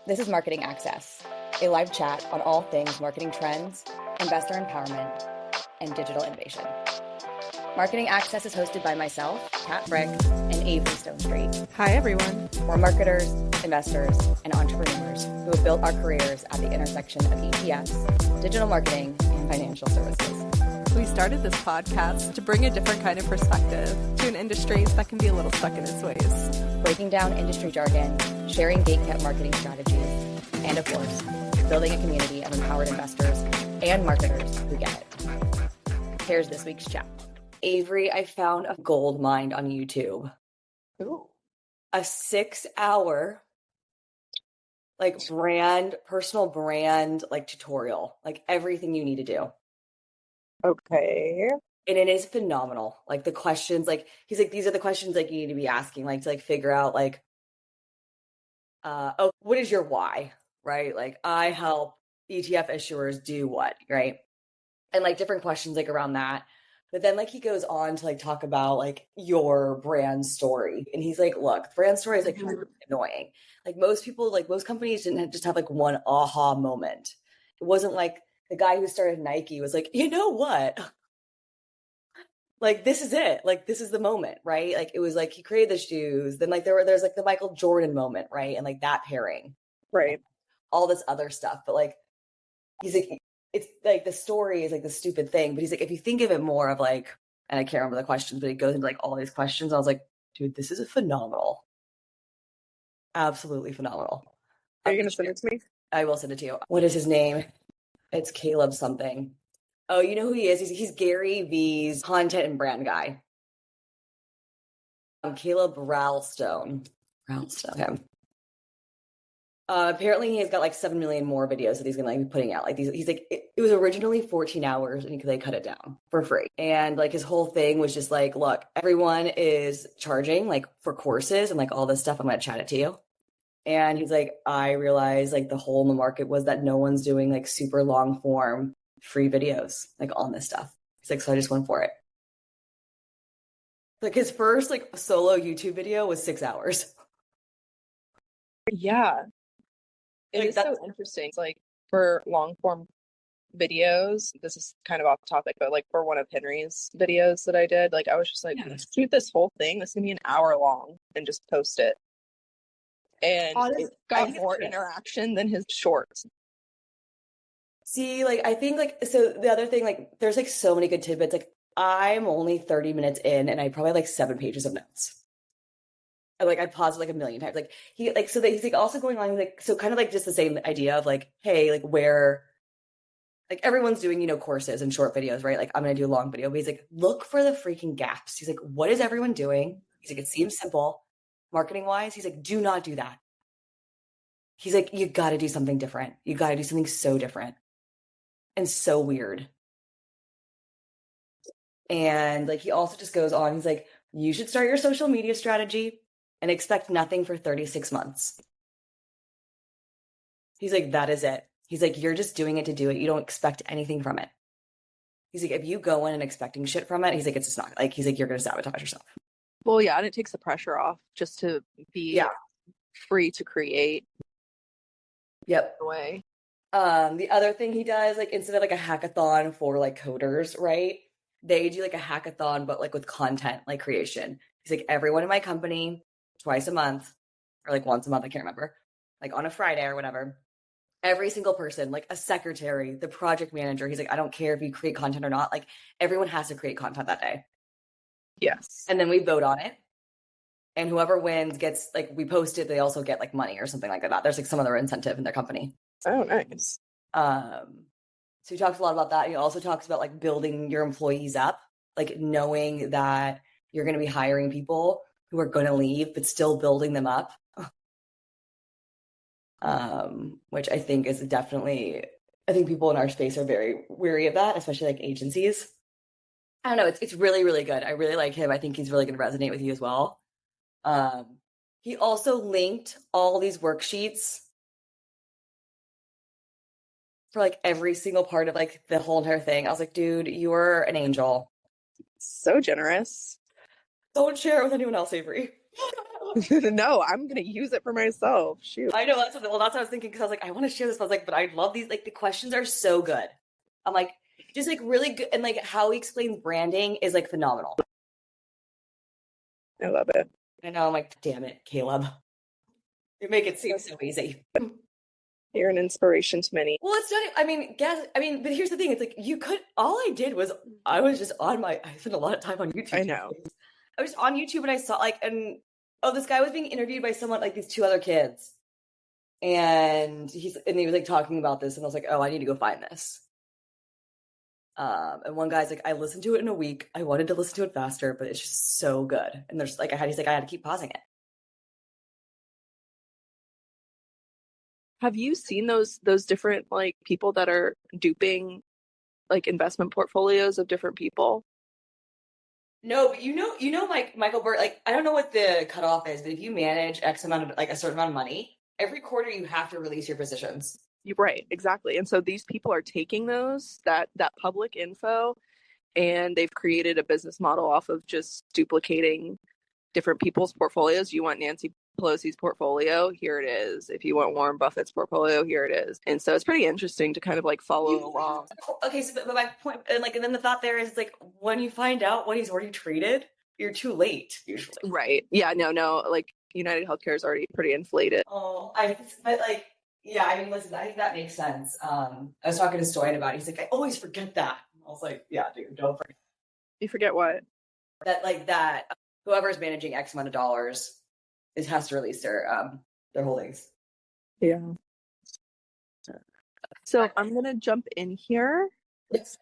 This is Marketing Access, a live chat on all things marketing trends, investor empowerment, and digital innovation. Marketing Access is hosted by myself, Kat Frick, and Avery Stonestreet. Hi, everyone. We're marketers, investors, and entrepreneurs who have built our careers at the intersection of ETFs, digital marketing, and financial services. We started this podcast to bring a different kind of perspective to an industry that can be a little stuck in its ways. Breaking down industry jargon, sharing gatekept marketing strategies, and of course, building a community of empowered investors and marketers who get it. Here's this week's chat. Avery, I found a gold mine on YouTube. Ooh. A 6-hour personal brand tutorial, everything you need to do. Okay. And it is phenomenal. The questions, he's like, these are the questions you need to be asking, to figure out what is your why, right? I help ETF issuers do what, right? And different questions around that. But then he goes on to talk about your brand story. And he's like, look, brand story is really annoying. Most people, most companies didn't just have one aha moment. It wasn't the guy who started Nike was like, you know what? This is it. This is the moment, right? It was he created the shoes. Then there's the Michael Jordan moment, right? And that pairing. Right. All this other stuff. But he's like, it's the story is the stupid thing. But he's like, if you think of it more of and I can't remember the questions, but he goes into all these questions. I was like, dude, this is a phenomenal. Absolutely phenomenal. Are you going to send it to me? I will send it to you. What is his name? It's Caleb something. Oh, you know who he is? He's Gary V's content and brand guy. Caleb Ralstone. Okay. Apparently he has got 7 million more videos that he's gonna be putting out. He's it was originally 14 hours and they cut it down for free. And his whole thing was just look, everyone is charging for courses and all this stuff. I'm gonna chat it to you. And he's like, I realized the hole in the market was that no one's doing super long form free videos on this stuff. He's so I just went for it. His first solo YouTube video was 6 hours. Yeah. It is so interesting. It's for long form videos, this is kind of off topic, but for one of Henry's videos that I did, I was just shoot this whole thing. This is gonna be an hour long and just post it. And it got more interaction than his shorts. See, I think so the other thing, there's so many good tidbits. I'm only 30 minutes in and I probably have 7 pages of notes. I paused it a million times. So that he's also going on so kind of just the same idea of hey, where everyone's doing, courses and short videos, right? I'm gonna do a long video. But he's look for the freaking gaps. He's what is everyone doing? He's it seems simple. Marketing wise, he's do not do that. He's you gotta do something different. You gotta do something so different and so weird. And he also just goes on, he's you should start your social media strategy and expect nothing for 36 months. He's that is it. He's you're just doing it to do it. You don't expect anything from it. He's if you go in and expecting shit from it, he's it's just not he's you're going to sabotage yourself. Well, yeah, and it takes the pressure off just to be free to create. Yep. Way. The other thing he does, instead of a hackathon for coders, right? They do a hackathon, but with content, creation. He's everyone in my company, twice a month, or once a month, I can't remember, on a Friday or whatever. Every single person, a secretary, the project manager, he's I don't care if you create content or not, everyone has to create content that day. Yes. And then we vote on it. And whoever wins gets, we post it, they also get some money or something like that. There's some other incentive in their company. Oh, nice. So he talks a lot about that. He also talks about building your employees up, knowing that you're going to be hiring people who are going to leave, but still building them up. Which I think is definitely, I think people in our space are very weary of that, especially agencies. I don't know. It's really, really good. I really like him. I think he's really going to resonate with you as well. He also linked all these worksheets for every single part of the whole entire thing. I was dude, you are an angel. So generous. Don't share it with anyone else, Avery. No, I'm gonna use it for myself. Shoot. I know that's what I was thinking because I was like, I want to share this. But I was like, but I love these. Like the questions are so good. I'm like, just like really good, and like how he explains branding is like phenomenal. I love it. I know. I'm like, damn it, Caleb, you make it seem so easy. You're an inspiration to many. Well, it's not. I mean, guess. I mean, but here's the thing. It's like you could. All I did was I was just on my. I spent a lot of time on YouTube. I know. I was on YouTube and I saw like and oh, this guy was being interviewed by someone like these two other kids, and he was like talking about this, and I was like, oh, I need to go find this. And one guy's like, I listened to it in a week. I wanted to listen to it faster, but it's just so good. And there's like, he's like, I had to keep pausing it. Have you seen those different like people that are duping like investment portfolios of different people? No, but Michael Burt, like, I don't know what the cutoff is, but if you manage X amount of like a certain amount of money, every quarter you have to release your positions. You're right, exactly. And so these people are taking that public info, and they've created a business model off of just duplicating different people's portfolios. You want Nancy Pelosi's portfolio, here it is. If you want Warren Buffett's portfolio, here it is. And so it's pretty interesting to kind of like follow along. Okay, so but my point, and then the thought there is like when you find out what he's already traded, you're too late usually. Right? Yeah. No. Like United Healthcare is already pretty inflated. Oh, but like, yeah. I mean, listen, I think that makes sense. I was talking to Stoyan about it. He's like, I always forget that. I was like, yeah, dude, don't forget. You forget what? That whoever's managing X amount of dollars has to release their holdings. Yeah. So I'm gonna jump in here. Yes.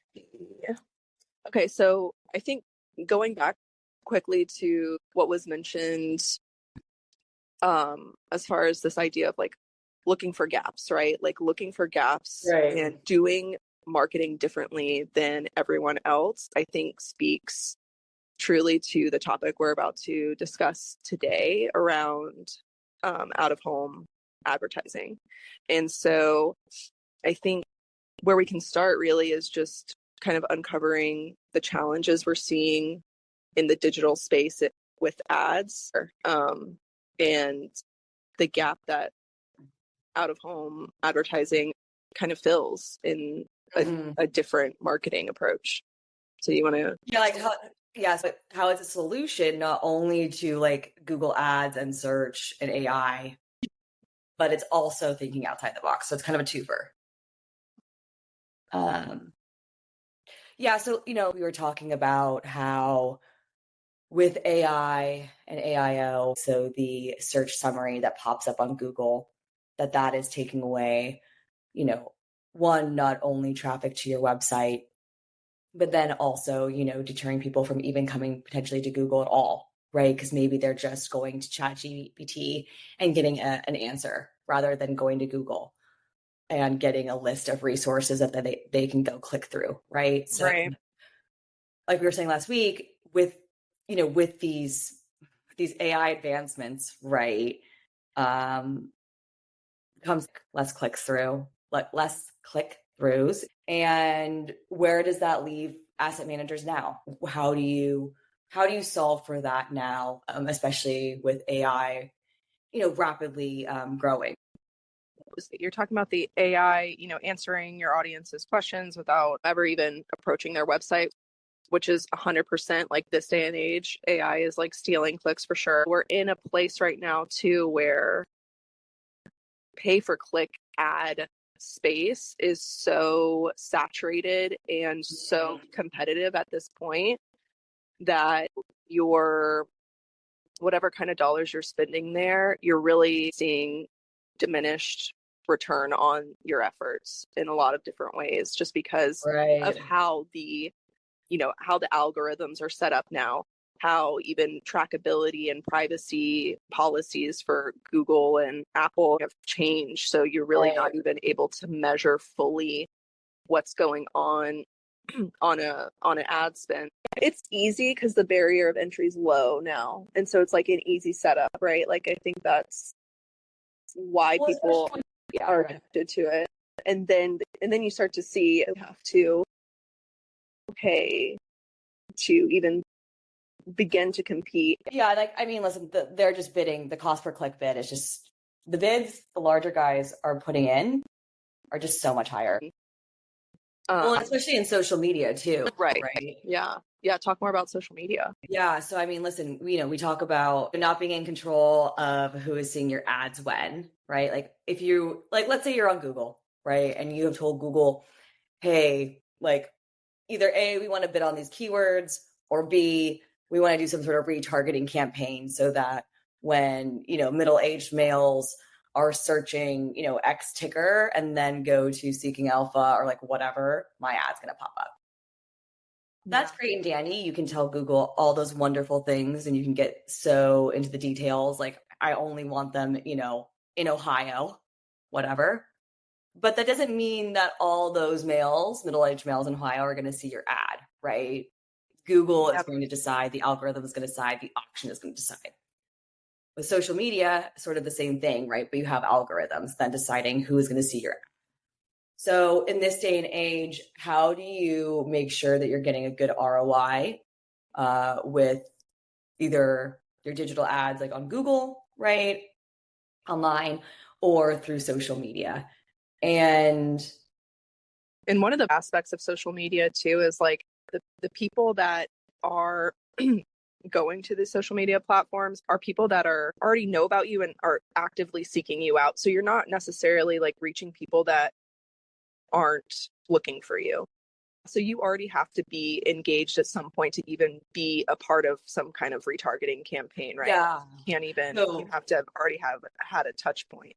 Okay, so I think going back quickly to what was mentioned as far as this idea of like looking for gaps, right? Like looking for gaps right. And doing marketing differently than everyone else, I think speaks truly to the topic we're about to discuss today around out of home advertising. And so I think where we can start really is just kind of uncovering the challenges we're seeing in the digital space with ads, and the gap that out of home advertising kind of fills in a different marketing approach. So you want to how it's a solution not only to like Google Ads and search and AI, but it's also thinking outside the box. So it's kind of a twofer. Yeah, so we were talking about how with AI and AIO, so the search summary that pops up on Google, that is taking away, one, not only traffic to your website, but then also, deterring people from even coming potentially to Google at all, right? Because maybe they're just going to ChatGPT and getting an answer rather than going to Google and getting a list of resources that they can go click through, right? So, right. Like we were saying last week, with these AI advancements, right? Comes less click throughs, and where does that leave asset managers now? How do you solve for that now, especially with AI, rapidly growing? You're talking about the AI, answering your audience's questions without ever even approaching their website, which is 100% like this day and age. AI is like stealing clicks for sure. We're in a place right now too where pay for click ad space is so saturated and so competitive at this point that your whatever kind of dollars you're spending there, you're really seeing diminished return on your efforts in a lot of different ways, just because of how the algorithms are set up now, how even trackability and privacy policies for Google and Apple have changed. So you're really not even able to measure fully what's going on on an ad spend. It's easy because the barrier of entry is low now, and so it's like an easy setup, right? Like I think that's why people are attracted to it. And then you start to see you have to pay to even begin to compete. Yeah, like, I mean, listen, they're just bidding, the cost per click bid is just, the bids the larger guys are putting in are just so much higher. Well, especially in social media too. Right. Right. Yeah. Yeah. Talk more about social media. Yeah. So, I mean, listen, we talk about not being in control of who is seeing your ads when, right? Like if you, like, let's say you're on Google, right? And you have told Google, hey, like either A, we want to bid on these keywords, or B, we want to do some sort of retargeting campaign so that when, middle-aged males are searching, X ticker and then go to Seeking Alpha or like whatever, my ad's going to pop up. That's great and dandy. You can tell Google all those wonderful things and you can get so into the details. Like, I only want them, in Ohio, whatever. But that doesn't mean that all those males, middle-aged males in Ohio, are going to see your ad, right? Google is going to decide, the algorithm is going to decide, the auction is going to decide. With social media, sort of the same thing, right? But you have algorithms then deciding who is going to see your ad. So in this day and age, how do you make sure that you're getting a good ROI with either your digital ads like on Google, right? Online, or through social media? And one of the aspects of social media too is like the people that are going to the social media platforms are people that are already know about you and are actively seeking you out. So you're not necessarily like reaching people that aren't looking for you. So you already have to be engaged at some point to even be a part of some kind of retargeting campaign, right? Yeah. You can't even, you have to already have had a touch point.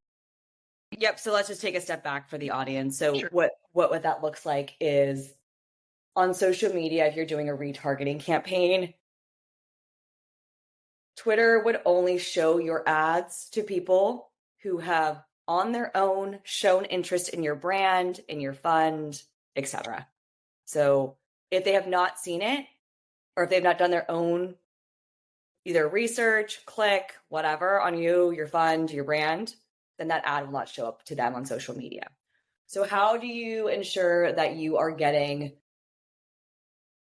Yep. So let's just take a step back for the audience. So Sure. what that looks like is on social media, if you're doing a retargeting campaign, Twitter would only show your ads to people who have on their own shown interest in your brand, in your fund, etc. So if they have not seen it, or if they've not done their own either research, click, whatever on you, your fund, your brand, then that ad will not show up to them on social media. So how do you ensure that you are getting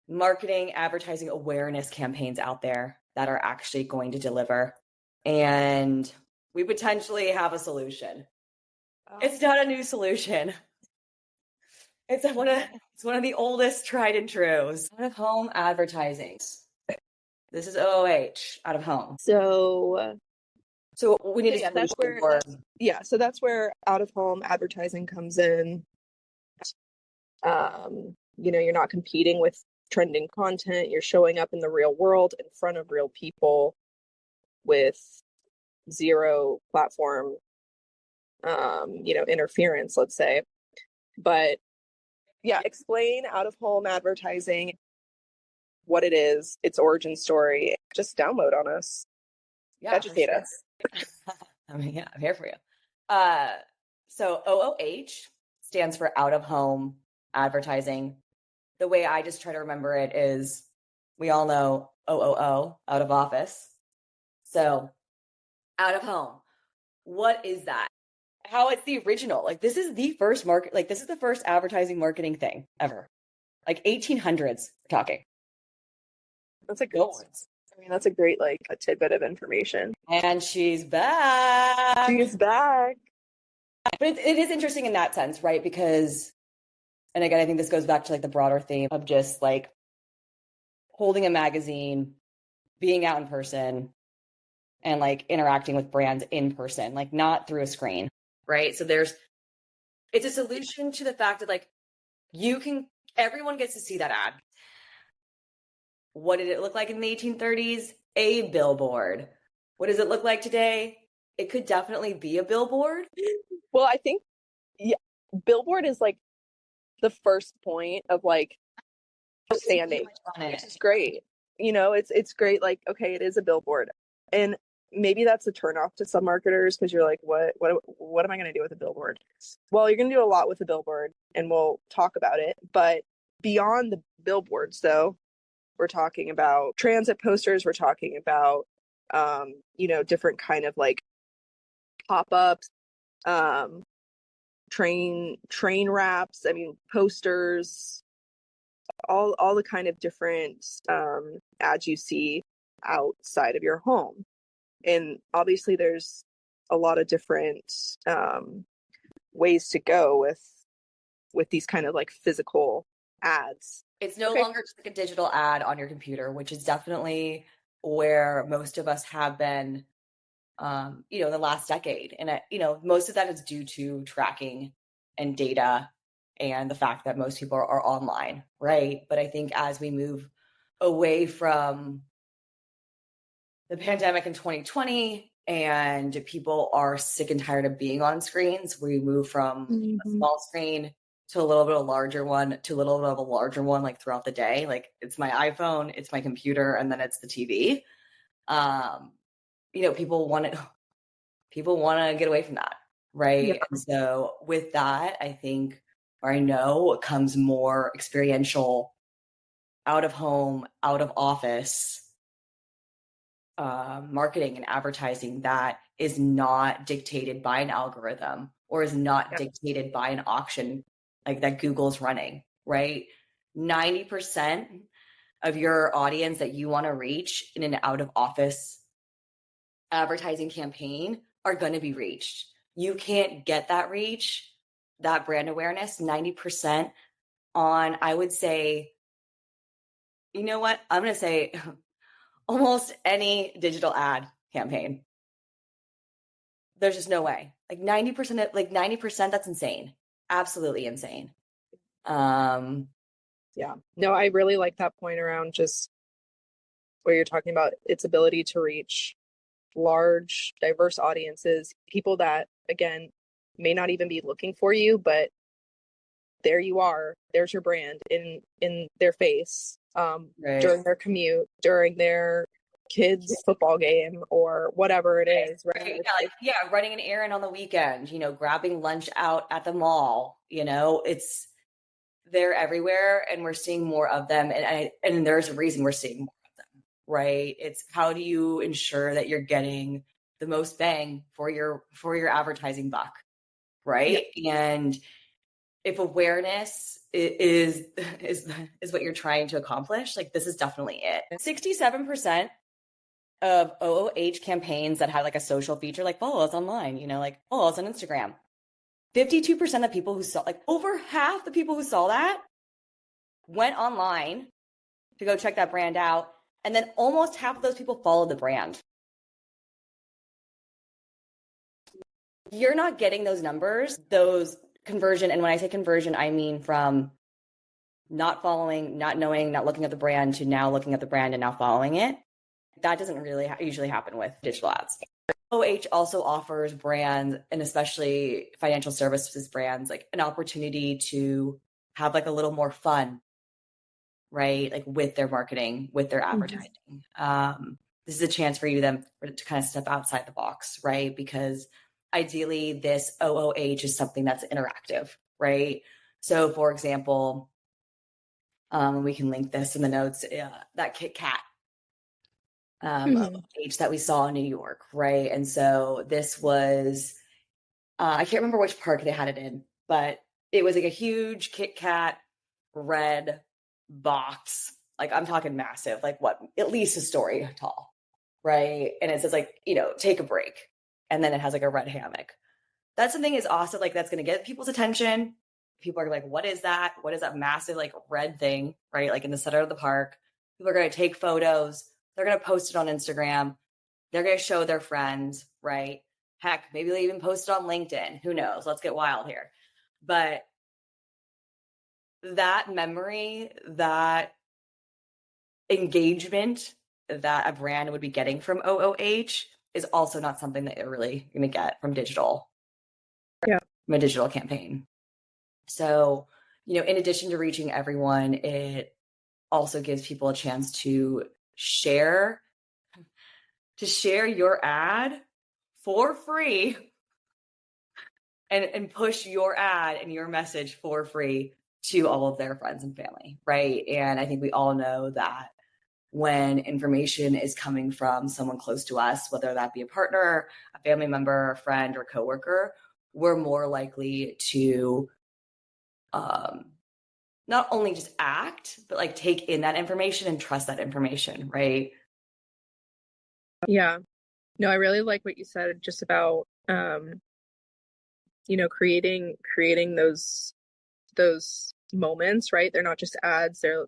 marketing, advertising, awareness campaigns out there that are actually going to deliver? And we potentially have a solution. It's not a new solution. It's one of the oldest tried and trues. Out of home advertising. This is OOH, out of home. So we need a solution for. So that's where out of home advertising comes in. You're not competing with trending content. You're showing up in the real world in front of real people with zero platform, interference, let's say. But yeah, explain out of home advertising, what it is, its origin story. Just download on us. Yeah, educate us. I'm here for you. So OOH stands for out of home advertising. The way I just try to remember it is, we all know OOO, out of office. So out of home. What is that? How it's the original. Like, this is the first market, like this is the first advertising marketing thing ever. Like 1800s we're talking. That's a good one. I mean, that's a great, like, a tidbit of information. And she's back. She's back. But it is interesting in that sense, right? Because, and again, I think this goes back to like the broader theme of just like holding a magazine, being out in person, and like interacting with brands in person, like not through a screen, right? So it's a solution to the fact that like everyone gets to see that ad. What did it look like in the 1830s? A billboard. What does it look like today? It could definitely be a billboard. Well, I think, yeah, billboard is like the first point of like standing, which is great. It's great. Like, okay, it is a billboard, and maybe that's a turnoff to some marketers because you're like, what am I going to do with a billboard? Well, you're going to do a lot with a billboard, and we'll talk about it. But beyond the billboards, though, we're talking about transit posters. We're talking about, different kind of like pop-ups, train wraps. I mean, posters, all the kind of different ads you see outside of your home. And obviously there's a lot of different ways to go with these kind of like physical ads. It's no Okay. longer just like a digital ad on your computer, which is definitely where most of us have been, in the last decade. And, most of that is due to tracking and data and the fact that most people are online, right? But I think as we move away from the pandemic in 2020 and people are sick and tired of being on screens, we move from a small screen to a little bit of a larger one to a little bit of a larger one, like throughout the day. Like it's my iPhone, it's my computer, and then it's the TV. Um, people want to get away from that, Yeah. right? And so with that, I think, or I know, comes more experiential, out of home, out of office marketing and advertising that is not dictated by an algorithm or is not Yeah. dictated by an auction like that Google's running, right? 90% of your audience that you want to reach in an out of office advertising campaign are going to be reached. You can't get that reach, that brand awareness, 90% on, I would say, you know what? I'm going to say almost any digital ad campaign. There's just no way. Like 90%, that's insane. Absolutely insane. Yeah. No, I really like that point around just where you're talking about its ability to reach large, diverse audiences, people that, again, may not even be looking for you, but there you are. There's your brand in their face, right. during their commute, during their kids' football game, or whatever it is, right? Right. Yeah, running an errand on the weekend, grabbing lunch out at the mall, they're everywhere and we're seeing more of them. And there's a reason we're seeing more of them, right? It's how do you ensure that you're getting the most bang for your advertising buck, right? Yeah. And if awareness is what you're trying to accomplish, like this is definitely it. 67% of OOH campaigns that had like a social feature, like follow us online, like follow us on Instagram. 52% of people who saw, like over half the people who saw that went online to go check that brand out. And then almost half of those people followed the brand. You're not getting those numbers, those conversion. And when I say conversion, I mean from not following, not knowing, not looking at the brand to now looking at the brand and now following it. That doesn't really usually happen with digital ads. OH also offers brands, and especially financial services brands, like an opportunity to have like a little more fun, right? Like with their marketing, with their advertising. This is a chance for you them to kind of step outside the box, right? Because ideally this OOH is something that's interactive, right? So for example, we can link this in the notes, that Kit Kat OOH that we saw in New York, right? And so this was, I can't remember which park they had it in, but it was like a huge Kit Kat red box. Like I'm talking massive, like what, at least a story tall, right? And it says like, take a break. And then it has like a red hammock. That's something is awesome. Like that's going to get people's attention. People are like, what is that? What is that massive like red thing, right? Like in the center of the park. People are going to take photos. They're going to post it on Instagram. They're going to show their friends, right? Heck, maybe they even post it on LinkedIn. Who knows? Let's get wild here. But that memory, that engagement that a brand would be getting from OOH is also not something that you're really going to get from digital, from a digital campaign. So, in addition to reaching everyone, it also gives people a chance to share your ad for free and push your ad and your message for free to all of their friends and family, right? And I think we all know that when information is coming from someone close to us, whether that be a partner, a family member, a friend, or coworker, we're more likely to not only just act, but like take in that information and trust that information, right? Yeah. No, I really like what you said just about creating those moments, right? They're not just ads, they're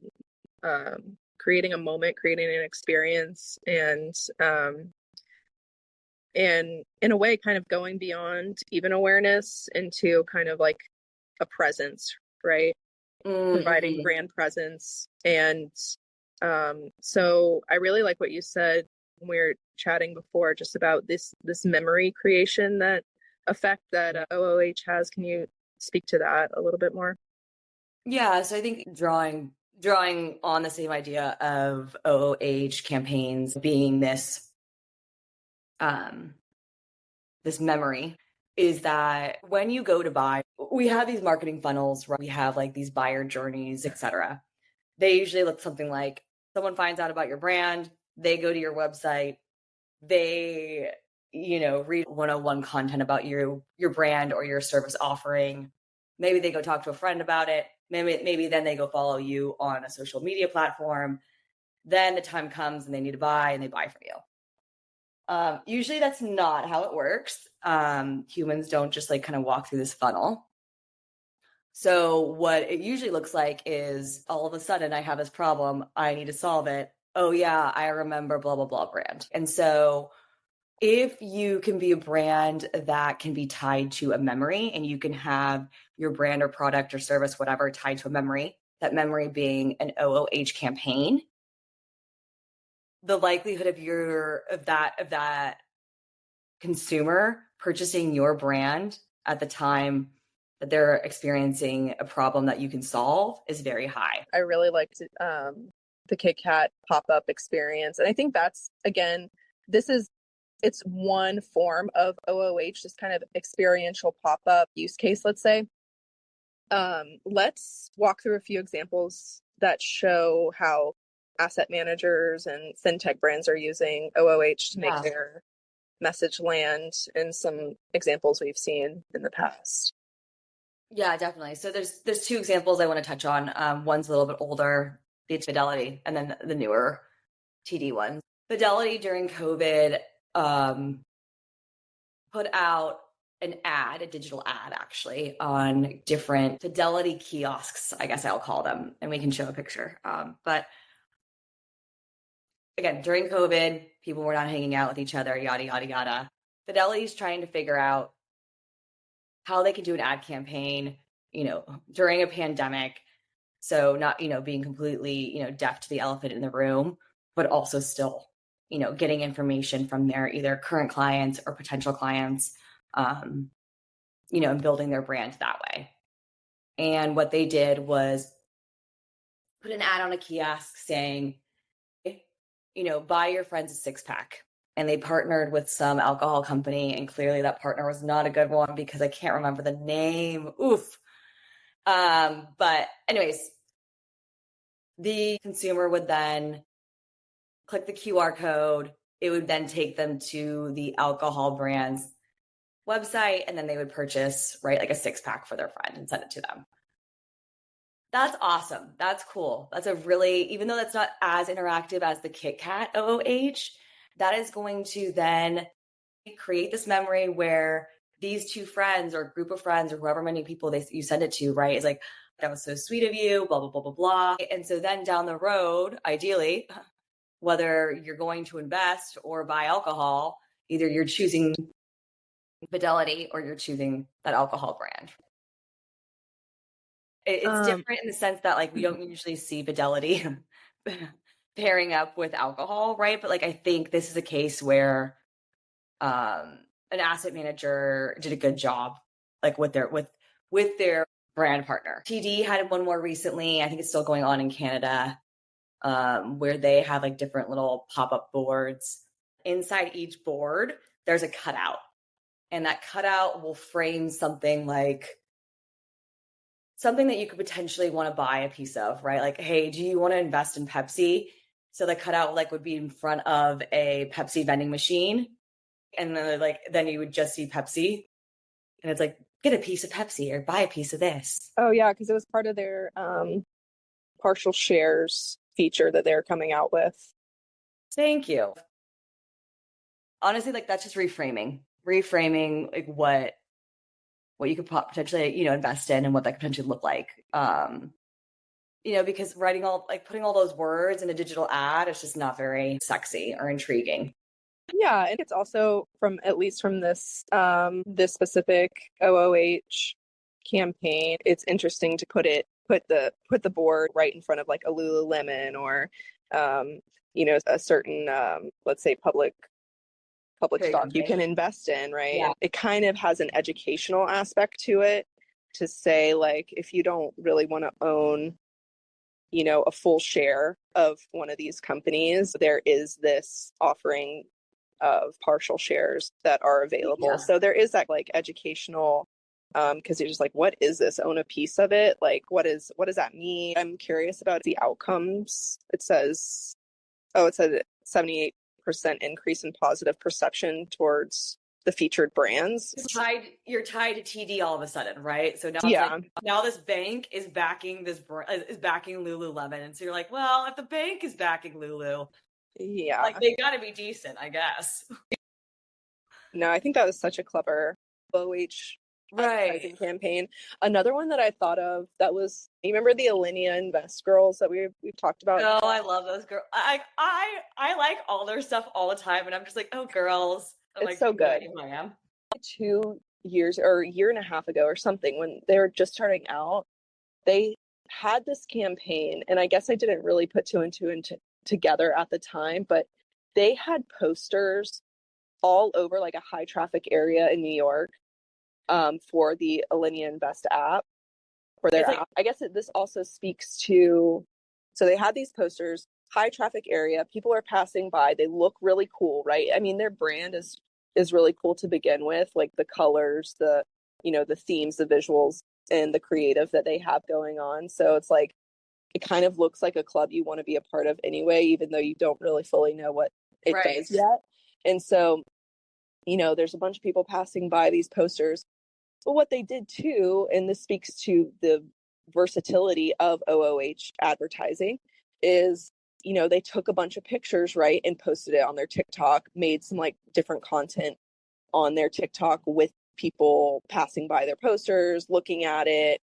creating a moment, creating an experience, and in a way kind of going beyond even awareness into kind of like a presence, right? Providing Mm-hmm. brand presence. And so I really like what you said when we were chatting before just about this memory creation that effect that OOH has. Can you speak to that a little bit more? Yeah, so I think drawing on the same idea of OOH campaigns being um this memory is that when you go to buy, we have these marketing funnels, right? We have like these buyer journeys, etc. They usually look something like someone finds out about your brand, they go to your website, they read 101 content about your brand or your service offering. Maybe they go talk to a friend about it. Maybe then they go follow you on a social media platform. Then the time comes and they need to buy and they buy from you. Usually that's not how it works. Humans don't just like kind of walk through this funnel. So what it usually looks like is all of a sudden I have this problem. I need to solve it. Oh yeah, I remember blah, blah, blah brand. And so if you can be a brand that can be tied to a memory and you can have your brand or product or service, whatever, tied to a memory, that memory being an OOH campaign, the likelihood of that consumer purchasing your brand at the time that they're experiencing a problem that you can solve is very high. I really liked the Kit Kat pop-up experience. And I think that's, again, it's one form of OOH, this kind of experiential pop-up use case, let's say. Let's walk through a few examples that show how asset managers and fintech brands are using OOH to make their message land, and some examples we've seen in the past. Yeah, definitely. So there's two examples I want to touch on. One's a little bit older, it's Fidelity, and then the newer TD one. Fidelity during COVID put out an ad, a digital ad actually, on different Fidelity kiosks, I guess I'll call them, and we can show a picture. But again, during COVID, people were not hanging out with each other, yada, yada, yada. Fidelity's trying to figure out how they can do an ad campaign, during a pandemic. So not, being completely, deaf to the elephant in the room, but also still, getting information from their either current clients or potential clients, and building their brand that way. And what they did was put an ad on a kiosk saying, buy your friends a six pack. And they partnered with some alcohol company. And clearly that partner was not a good one because I can't remember the name. Oof. But anyways, the consumer would then click the QR code. It would then take them to the alcohol brand's website, and then they would purchase, right, like a six pack for their friend and send it to them. That's awesome. That's cool. That's a really, even though that's not as interactive as the Kit Kat OOH, that is going to then create this memory where these two friends or group of friends or whoever many people you send it to, right, is like, that was so sweet of you, blah, blah, blah, blah, blah. And so then down the road, ideally, whether you're going to invest or buy alcohol, either you're choosing Fidelity or you're choosing that alcohol brand. It's different in the sense that like we don't usually see Fidelity pairing up with alcohol, right? But like I think this is a case where an asset manager did a good job, like with their brand partner. TD had one more recently. I think it's still going on in Canada, where they have like different little pop-up boards. Inside each board, there's a cutout, and that cutout will frame something that you could potentially want to buy a piece of, right? Like, hey, do you want to invest in Pepsi? So the cutout like would be in front of a Pepsi vending machine, and then you would just see Pepsi, and it's like, get a piece of Pepsi or buy a piece of this. Oh yeah, because it was part of their partial shares feature that they're coming out with. Thank you. honestly, like that's just reframing like what you could potentially, invest in and what that could potentially look like. Because putting all those words in a digital ad is just not very sexy or intriguing. Yeah, and it's also from at least from this specific OOH campaign, it's interesting to put the board right in front of like a Lululemon or a certain let's say public Big stock you company. can invest in, right? Yeah. And it kind of has an educational aspect to it to say like if you don't really want to own a full share of one of these companies, there is this offering of partial shares that are available. Yeah. So there is that like educational because you're just like, what is this? Own a piece of it? Like what does that mean? I'm curious about the outcomes. It says it's a 78% increase in positive perception towards the featured brands. You're tied to TD all of a sudden, right? So now it's Yeah. like now this bank is backing is backing Lululemon, and so you're like, well, if the bank is backing Lulu, Yeah. like they got to be decent, I guess. No, I think that was such a clever OH advertising campaign. Another one that I thought of that was, you remember the Alinea Invest girls that we've talked about? Oh, I love those girls. I like all their stuff all the time, and I'm just like, oh, girls. I'm It's like, so you know good. who I am. 2 years or a year and a half ago or something, when they were just starting out, they had this campaign, and I guess I didn't really put two and two together at the time, but they had posters all over like a high traffic area in New York for the Alinea Invest app, for their app. I guess this also speaks to, so they had these posters, high traffic area, people are passing by, they look really cool, right? I mean, their brand is really cool to begin with, like the colors, the themes, the visuals, and the creative that they have going on. So it's like it kind of looks like a club you want to be a part of anyway, even though you don't really fully know what it does yet. And so, there's a bunch of people passing by these posters. But what they did too, and this speaks to the versatility of OOH advertising, is they took a bunch of pictures, right, and posted it on their TikTok, made some like different content on their TikTok with people passing by their posters, looking at it,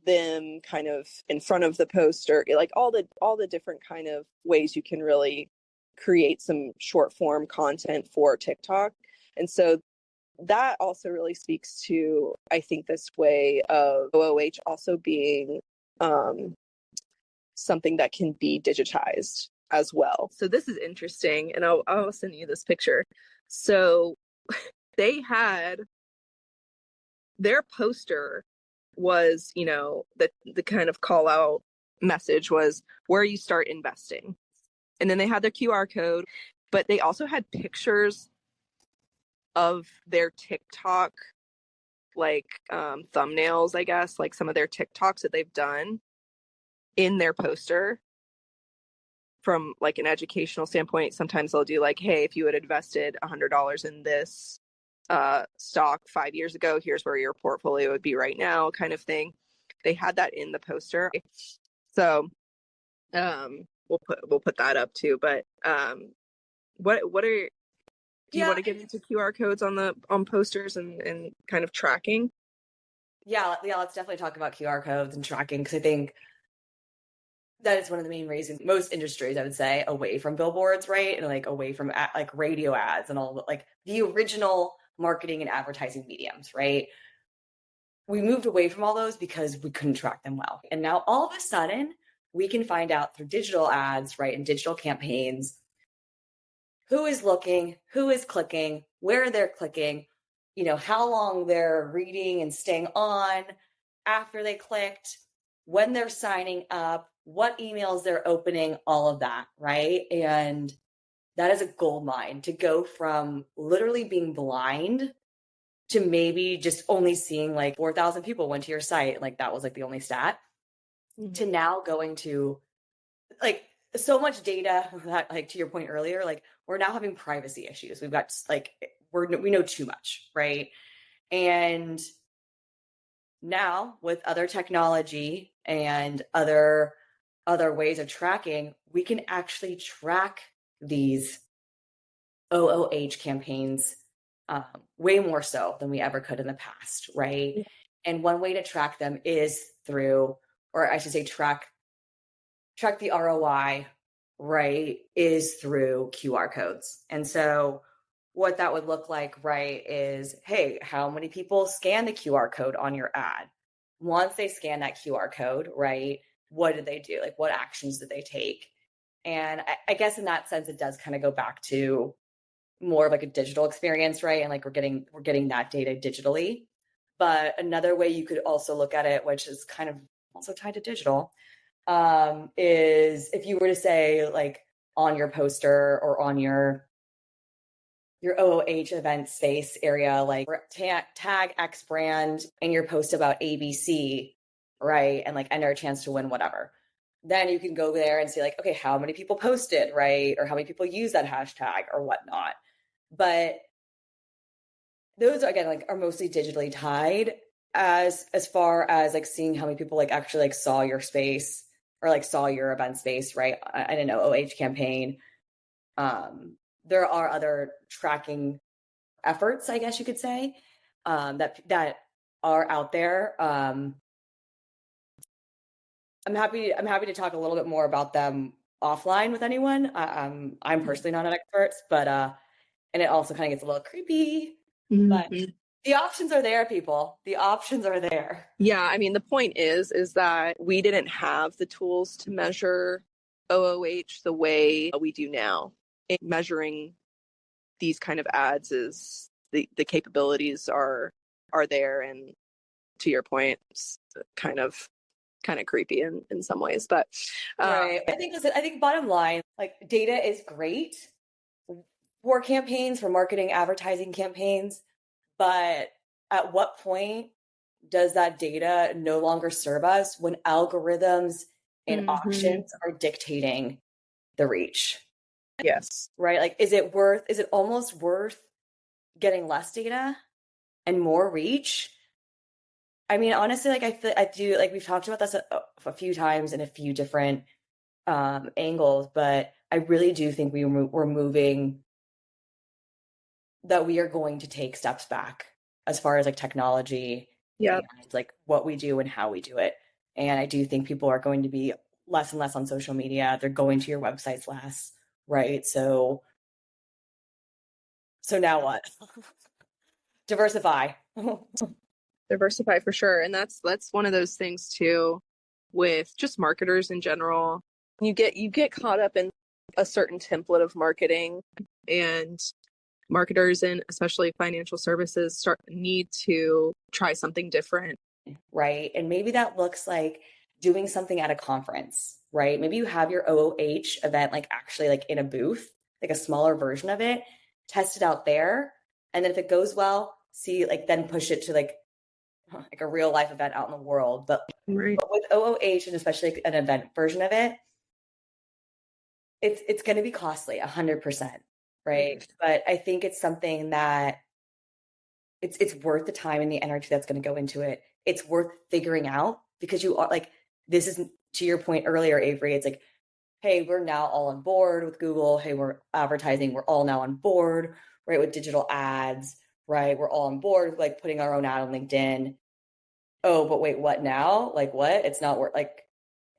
them kind of in front of the poster, like all the different kind of ways you can really create some short form content for TikTok. And so that also really speaks to, I think, this way of OOH also being something that can be digitized as well. So this is interesting, and I'll send you this picture. So they had their poster was, the kind of call out message was where you start investing. And then they had their QR code, but they also had pictures of their TikTok, like thumbnails, I guess, like some of their TikToks that they've done in their poster from like an educational standpoint. Sometimes they'll do like, hey, if you had invested $100 in this stock 5 years ago, here's where your portfolio would be right now, kind of thing. They had that in the poster. So we'll put that up too. But what are, do you want to get into QR codes on posters and kind of tracking? Yeah, let's definitely talk about QR codes and tracking, because I think that is one of the main reasons most industries, I would say, away from billboards, right? And like away from like radio ads and all like the original marketing and advertising mediums, right? We moved away from all those because we couldn't track them well. And now all of a sudden, we can find out through digital ads, right, and digital campaigns, who is looking, who is clicking, where they're clicking, how long they're reading and staying on after they clicked, when they're signing up, what emails they're opening, all of that, right? And that is a gold mine to go from literally being blind to maybe just only seeing like 4,000 people went to your site. Like that was like the only stat, to now going to like so much data that, like, to your point earlier, like we're now having privacy issues. We've got like, we know too much, right? And now with other technology and other ways of tracking, we can actually track these OOH campaigns, um, way more so than we ever could in the past, right? And one way to track them is through, or I should say, track the ROI, right, is through QR codes. And so what that would look like, right, is hey, how many people scan the QR code on your ad? Once they scan that QR code, right, what did they do? Like, what actions did they take? And I guess in that sense, it does kind of go back to more of like a digital experience, right? And like we're getting that data digitally. But another way you could also look at it, which is kind of also tied to digital, is if you were to say like on your poster or on your OOH event space area, like tag X brand in your post about ABC, right? And like enter a chance to win whatever. Then you can go there and see like, okay, how many people posted, right? Or how many people use that hashtag or whatnot. But those again like are mostly digitally tied as far as like seeing how many people like actually like saw your space or like saw your event space, right? I didn't know OH campaign. There are other tracking efforts, I guess you could say, that are out there. I'm happy to talk a little bit more about them offline with anyone. I'm personally not an expert, but and it also kind of gets a little creepy. But Mm-hmm. the options are there, people. The options are there. Yeah, I mean, the point is that we didn't have the tools to measure OOH the way we do now. In measuring these kind of ads is the capabilities are there, and to your point, it's kind of creepy in some ways. But Right. I think bottom line, like data is great for campaigns, for marketing, advertising campaigns, but at what point does that data no longer serve us when algorithms and mm-hmm. auctions are dictating the reach? Yes. Right? Like, is it almost worth getting less data and more reach? I mean, honestly, like I do, like we've talked about this a few times in a few different angles, but I really do think we're moving that we are going to take steps back as far as like technology Yeah. and like what we do and how we do it. And I do think people are going to be less and less on social media. They're going to your websites less, right? So now what? Diversify. Diversify for sure. And that's one of those things too with just marketers in general. You get caught up in a certain template of marketing, and marketers and especially financial services need to try something different. Right. And maybe that looks like doing something at a conference, right? Maybe you have your OOH event like actually like in a booth, like a smaller version of it, test it out there. And then if it goes well, see like then push it to like a real life event out in the world. But, Right. but with OOH and especially like an event version of it, it's going to be costly, 100%, right? But I think it's something that it's worth the time and the energy that's going to go into it. It's worth figuring out because you are like this is to your point earlier, Avery. It's like, hey, we're now all on board with Google. Hey, we're advertising. We're all now on board, right, with digital ads, right? We're all on board with like putting our own ad on LinkedIn. Oh, but wait, what now? Like what? It's not work like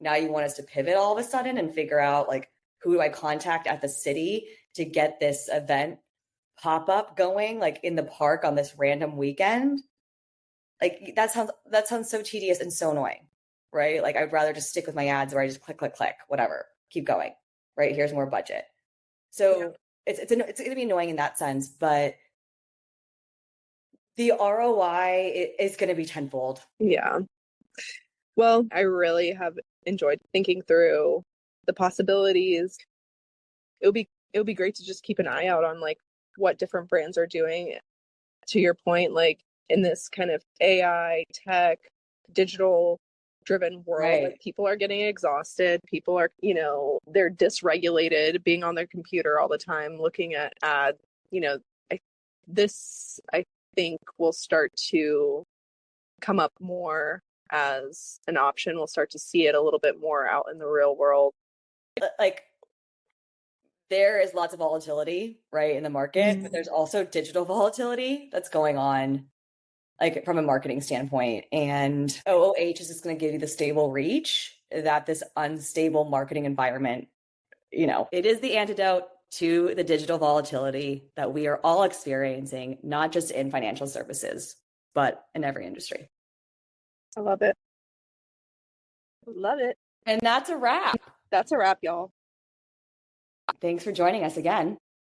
now you want us to pivot all of a sudden and figure out like who do I contact at the city to get this event pop up going like in the park on this random weekend? Like that sounds so tedious and so annoying, right? Like I'd rather just stick with my ads where I just click, click, click, whatever, keep going, right? Here's more budget. So it's going to be annoying in that sense, but the ROI is going to be tenfold. Yeah. Well, I really have enjoyed thinking through the possibilities. It would be great to just keep an eye out on like what different brands are doing. To your point, like in this kind of AI tech digital driven world, Right. like people are getting exhausted. People are, they're dysregulated, being on their computer all the time, looking at ads. You know, I, I think will start to come up more as an option. We'll start to see it a little bit more out in the real world. Like there is lots of volatility, right, in the market, but there's also digital volatility that's going on, like from a marketing standpoint. And OOH is just going to give you the stable reach that this unstable marketing environment, it is the antidote to the digital volatility that we are all experiencing, not just in financial services, but in every industry. I love it. Love it. And that's a wrap. That's a wrap, y'all. Thanks for joining us again.